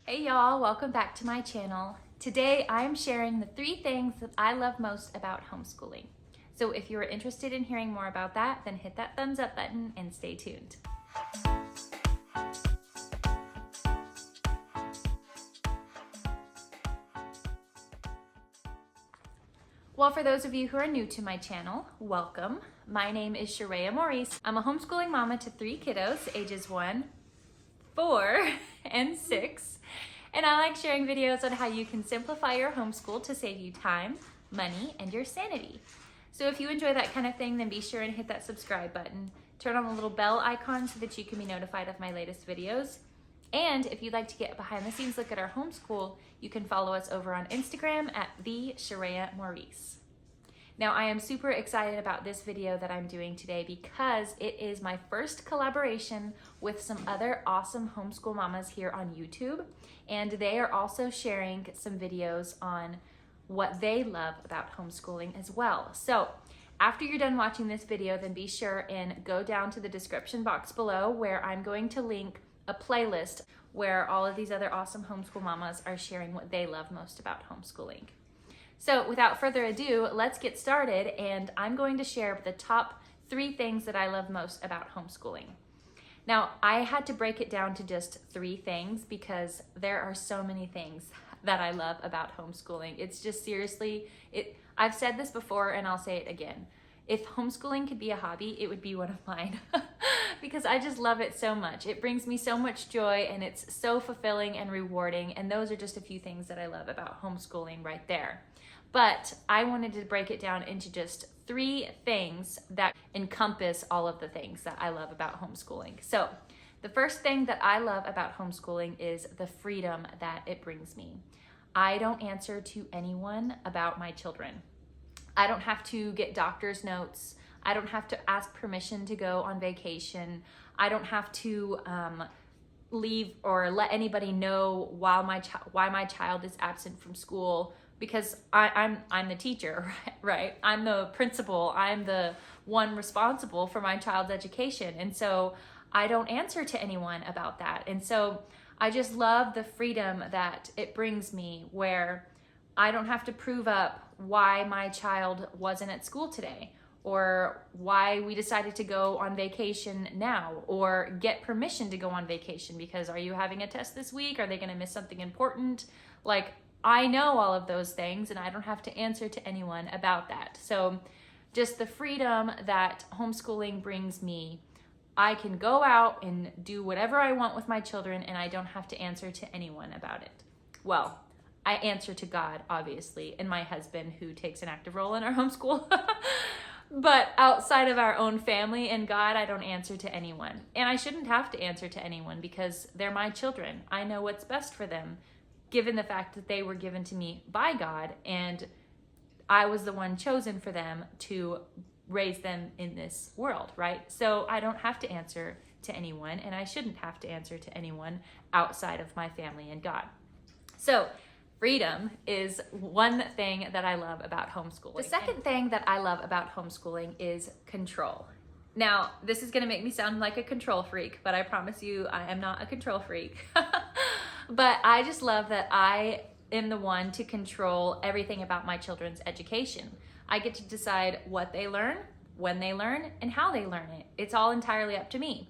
Hey y'all, welcome back to my channel. Today I'm sharing the 3 things that I love most about homeschooling. So if you're interested in hearing more about that, then hit that thumbs up button and stay tuned. Well, for those of you who are new to my channel, welcome. My name is Sharia Maurice. I'm a homeschooling mama to 3 kiddos, ages 1, 4, and 6. And I like sharing videos on how you can simplify your homeschool to save you time, money, and your sanity. So if you enjoy that kind of thing, then be sure and hit that subscribe button. Turn on the little bell icon so that you can be notified of my latest videos. And if you'd like to get a behind the scenes look at our homeschool, you can follow us over on Instagram at @the_Sharia_Maurice. Now I am super excited about this video that I'm doing today because it is my first collaboration with some other awesome homeschool mamas here on YouTube. And they are also sharing some videos on what they love about homeschooling as well. So after you're done watching this video, then be sure and go down to the description box below where I'm going to link a playlist where all of these other awesome homeschool mamas are sharing what they love most about homeschooling. So without further ado, let's get started, and I'm going to share the top 3 things that I love most about homeschooling. Now, I had to break it down to just 3 things because there are so many things that I love about homeschooling. It's just seriously, I've said this before and I'll say it again. If homeschooling could be a hobby, it would be one of mine because I just love it so much. It brings me so much joy and it's so fulfilling and rewarding, and those are just a few things that I love about homeschooling right there. But I wanted to break it down into just 3 things that encompass all of the things that I love about homeschooling. So the first thing that I love about homeschooling is the freedom that it brings me. I don't answer to anyone about my children. I don't have to get doctor's notes. I don't have to ask permission to go on vacation. I don't have to leave or let anybody know why my child is absent from school, because I'm the teacher, right? I'm the principal. I'm the one responsible for my child's education. And so I don't answer to anyone about that. And so I just love the freedom that it brings me, where I don't have to prove up why my child wasn't at school today, or why we decided to go on vacation now, or get permission to go on vacation because are you having a test this week? Are they going to miss something important? Like, I know all of those things and I don't have to answer to anyone about that. So just the freedom that homeschooling brings me, I can go out and do whatever I want with my children and I don't have to answer to anyone about it. Well, I answer to God, obviously, and my husband, who takes an active role in our homeschool. But outside of our own family and God, I don't answer to anyone. And I shouldn't have to answer to anyone because they're my children. I know what's best for them, given the fact that they were given to me by God and I was the one chosen for them to raise them in this world, right? So I don't have to answer to anyone, and I shouldn't have to answer to anyone outside of my family and God. So freedom is one thing that I love about homeschooling. The second thing that I love about homeschooling is control. Now, this is gonna make me sound like a control freak, but I promise you I am not a control freak. But I just love that I am the one to control everything about my children's education. I get to decide what they learn, when they learn, and how they learn it. It's all entirely up to me.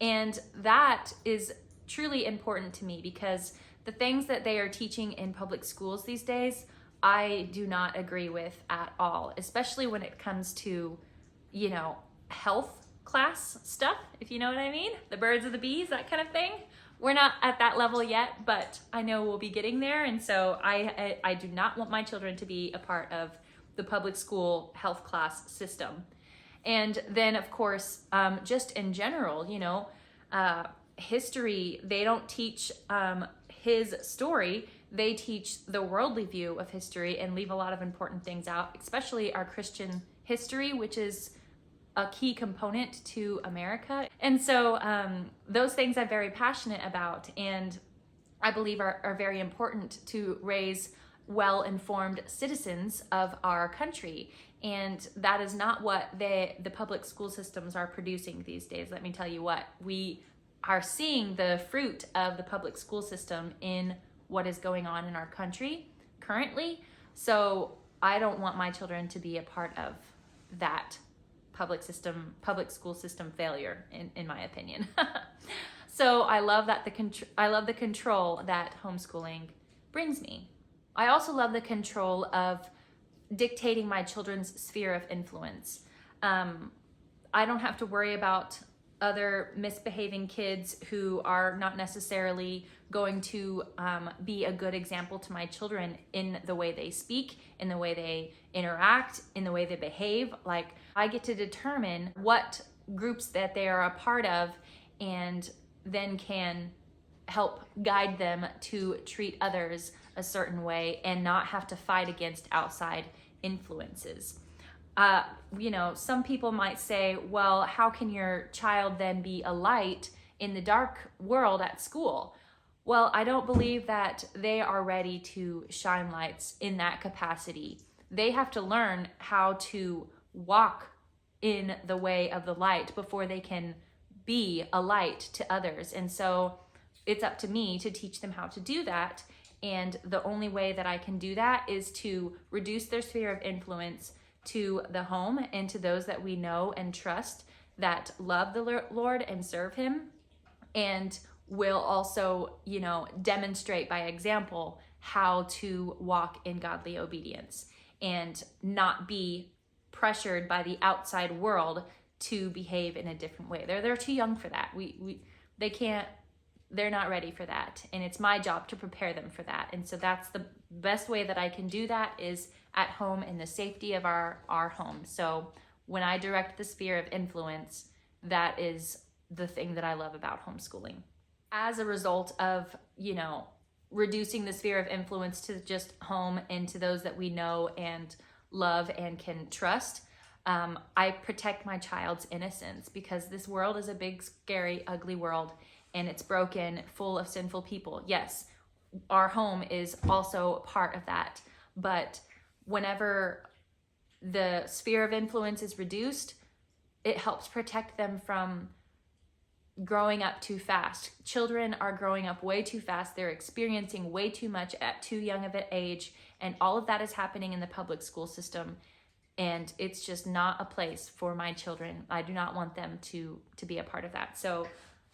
And that is truly important to me because the things that they are teaching in public schools these days, I do not agree with at all, especially when it comes to, health class stuff, if you know what I mean, the birds and the bees, that kind of thing. We're not at that level yet, but I know we'll be getting there. And so I do not want my children to be a part of the public school health class system. And then of course, just in general, history, they don't teach his story, they teach the worldly view of history and leave a lot of important things out, especially our Christian history, which is a key component to America. And so those things I'm very passionate about and I believe are very important to raise well-informed citizens of our country. And that is not what the public school systems are producing these days. Let me tell you what, we are seeing the fruit of the public school system in what is going on in our country currently. So I don't want my children to be a part of that public school system failure, in my opinion. So I love the control that homeschooling brings me. I also love the control of dictating my children's sphere of influence. I don't have to worry about other misbehaving kids who are not necessarily going to be a good example to my children in the way they speak, in the way they interact, in the way they behave. Like, I get to determine what groups that they are a part of, and then can help guide them to treat others a certain way and not have to fight against outside influences. Some people might say, well, how can your child then be a light in the dark world at school? Well, I don't believe that they are ready to shine lights in that capacity. They have to learn how to walk in the way of the light before they can be a light to others. And so it's up to me to teach them how to do that. And the only way that I can do that is to reduce their sphere of influence to the home and to those that we know and trust that love the Lord and serve Him, and will also, demonstrate by example how to walk in godly obedience and not be pressured by the outside world to behave in a different way. They're too young for that. They're not ready for that. And it's my job to prepare them for that. And so that's the best way that I can do that, is at home in the safety of our home. So when I direct the sphere of influence, that is the thing that I love about homeschooling. As a result of, reducing the sphere of influence to just home and to those that we know and love and can trust, I protect my child's innocence, because this world is a big, scary, ugly world, and it's broken, full of sinful people. Yes, our home is also part of that. But whenever the sphere of influence is reduced, it helps protect them from growing up too fast. Children are growing up way too fast. They're experiencing way too much at too young of an age. And all of that is happening in the public school system. And it's just not a place for my children. I do not want them to be a part of that. So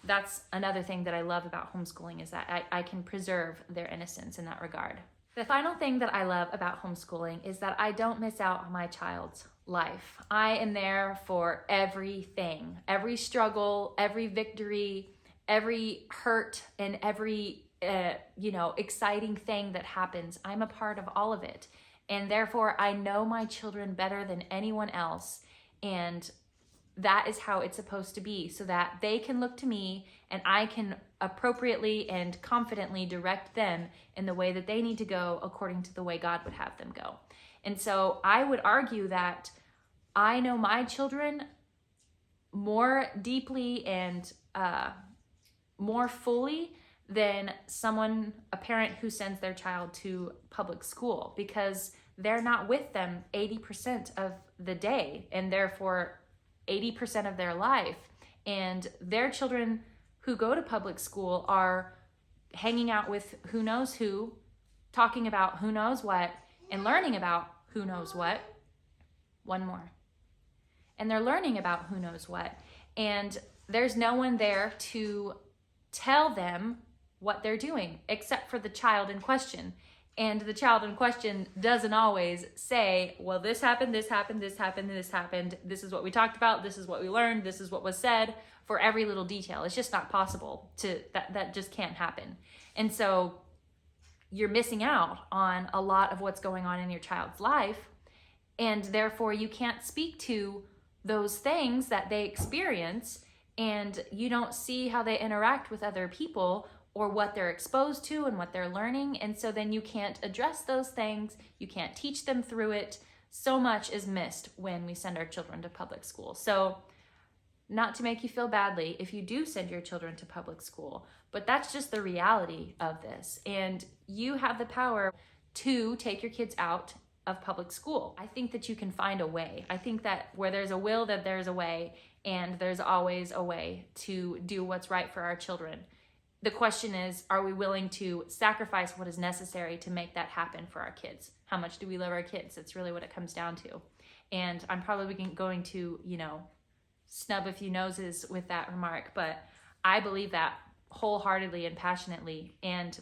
that's another thing that I love about homeschooling, is that I can preserve their innocence in that regard. The final thing that I love about homeschooling is that I don't miss out on my child's life. I am there for everything, every struggle, every victory, every hurt, and every exciting thing that happens. I'm a part of all of it. And therefore, I know my children better than anyone else. And that is how it's supposed to be, so that they can look to me and I can appropriately and confidently direct them in the way that they need to go, according to the way God would have them go. And so I would argue that I know my children more deeply and more fully than a parent who sends their child to public school, because they're not with them 80% of the day, and therefore 80% of their life. And their children who go to public school are hanging out with who knows who, talking about who knows what, and learning about who knows what. One more. And they're learning about who knows what. And there's no one there to tell them what they're doing except for the child in question. And the child in question doesn't always say, well, this happened, this happened, this happened, this happened. This is what we talked about. This is what we learned. This is what was said, for every little detail. It's just not possible that just can't happen. And so you're missing out on a lot of what's going on in your child's life. And therefore you can't speak to those things that they experience, and you don't see how they interact with other people, or what they're exposed to and what they're learning. And so then you can't address those things. You can't teach them through it. So much is missed when we send our children to public school. So not to make you feel badly if you do send your children to public school, but that's just the reality of this. And you have the power to take your kids out of public school. I think that you can find a way. I think that where there's a will, that there's a way, and there's always a way to do what's right for our children. The question is, are we willing to sacrifice what is necessary to make that happen for our kids? How much do we love our kids? That's really what it comes down to. And I'm probably going to, snub a few noses with that remark, but I believe that wholeheartedly and passionately. And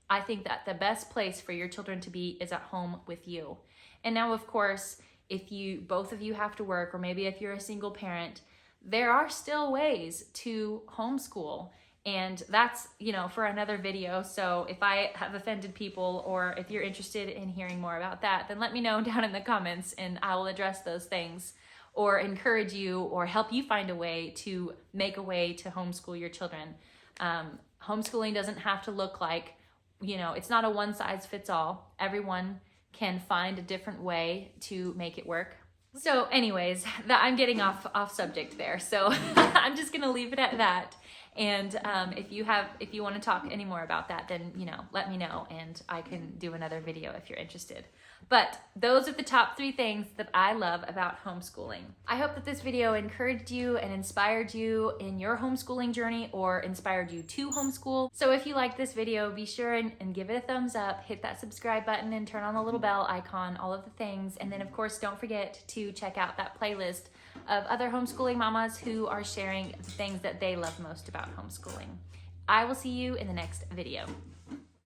I think that the best place for your children to be is at home with you. And now, of course, if both of you have to work, or maybe if you're a single parent, there are still ways to homeschool. And that's, for another video. So if I have offended people, or if you're interested in hearing more about that, then let me know down in the comments and I will address those things, or encourage you, or help you find a way to make a way to homeschool your children. Homeschooling doesn't have to look like, it's not a one size fits all. Everyone can find a different way to make it work. So anyways, I'm getting off subject there. So I'm just gonna leave it at that. And if you want to talk any more about that, then let me know and I can do another video if you're interested. But those are the top 3 things that I love about homeschooling. I hope that this video encouraged you and inspired you in your homeschooling journey, or inspired you to homeschool. So if you like this video, be sure and give it a thumbs up, hit that subscribe button and turn on the little bell icon, all of the things. And then of course, don't forget to check out that playlist of other homeschooling mamas who are sharing the things that they love most about homeschooling. I will see you in the next video.